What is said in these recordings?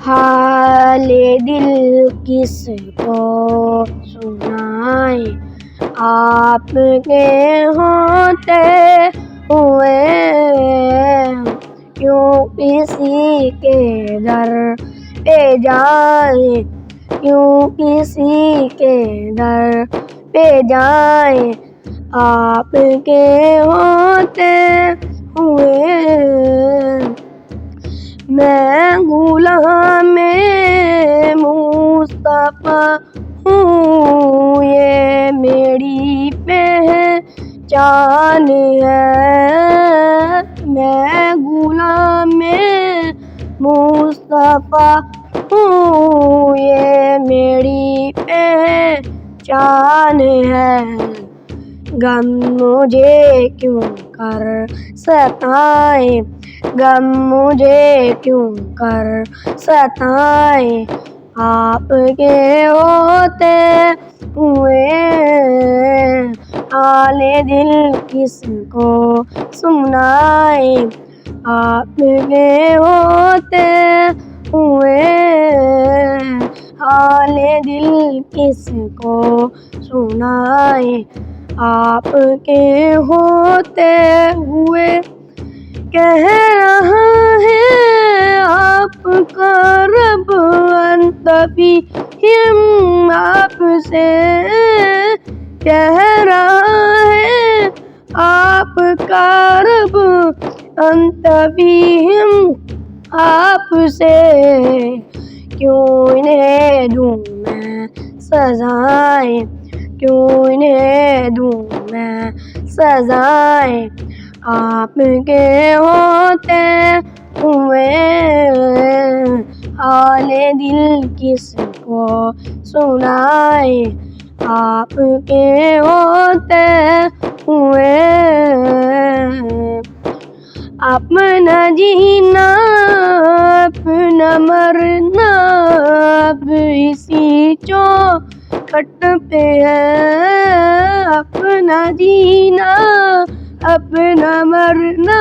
हाले दिल किसको सुनाए, आपके होते हुए क्यों किसी के दर पे जाए, क्यों किसी के दर पे जाए, आपके होते हुए। मैं गुलाम मुस्तफा हूँ, ये मेरी पहचान है। मैं गुलाम मुस्तफा हूँ, ये मेरी पहचान है। गम मुझे क्यों कर सताए, गम मुझे क्यों कर सताए, आपके होते हुए। हाले दिल किसको सुनाए, आपके होते हुए। हाले दिल किसको सुनाए, आपके होते हुए। कह रहा है आपका रब अंत फीहिम, आपसे कह रहा है आपका रब अंत फीहिम, आपसे क्यों इन्हें दूँ मैं सजाएं, क्यों इन्हें दूँ मैं सजाएं, आपके होते हुए। हाले दिल किसको सुनाए, आपके होते हुए। अपना जीना अपना मरना अब इसी चौखट पे है। अपना जीना अपना मरना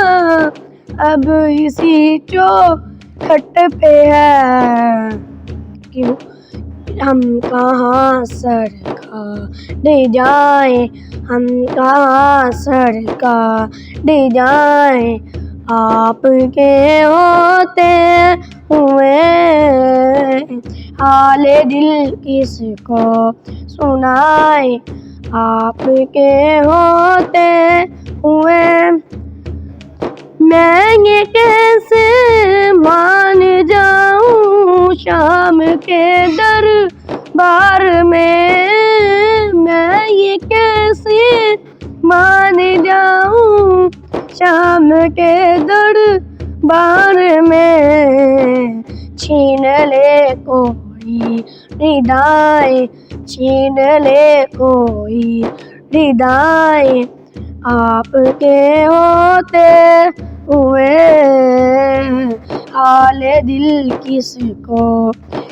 अब इसी चौखट पे है। क्यों हम कहाँ सरकाने जाए, हम कहाँ सरकाने जाए, आपके होते हुए। हाले दिल किसको सुनाए, आपके होते हुए। मैं ये कैसे मान जाऊँ शाम के दरबार में, मैं ये कैसे मान जाऊँ शाम के दरबार में। छीन ले कोई रिदाएं, छीन ले कोई रिदाएं, आपके होते हुए। हाले दिल किसको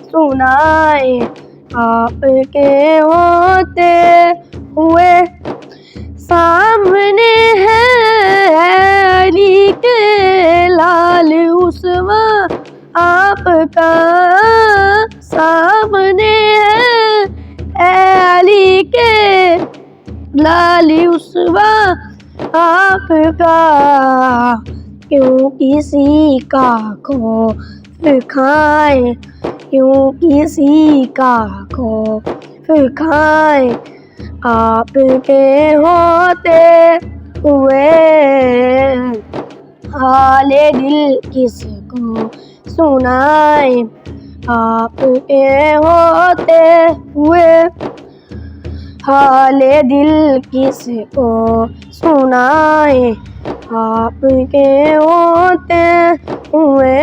सुनाए, आपके होते हुए। सामने है अली के लाल उसवा आपका, सामने है अली के लाल उसवा आपका। क्यों किसी का खौफ खाए, क्यों किसी का खौफ खाए, आपके होते हुए। हाले दिल किसको सुनाए, आपके होते हुए। हाले दिल किसको सुनाए, आपके होते हुए।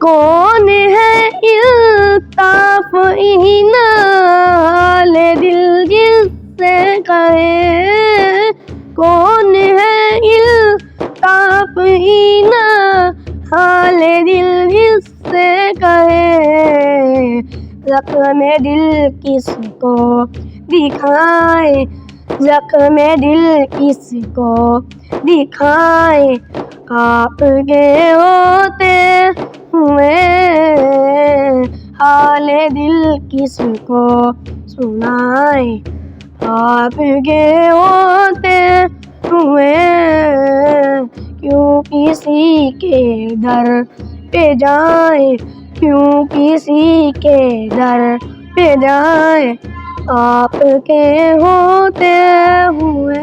कौन है इल्ताफ इना, हाले दिल जिससे कहे, कौन है इल्ताफ इना, हाले दिल जिससे कहे। ज़ख्म दिल किसको दिखाए, जख्म दिल किसको दिखाए, आपके होते हुए हाल दिल किसको सुनाए, आपके होते हुए क्यों किसी के दर पे जाए, क्यों किसी के दर पे जाए, आपके होते हुए।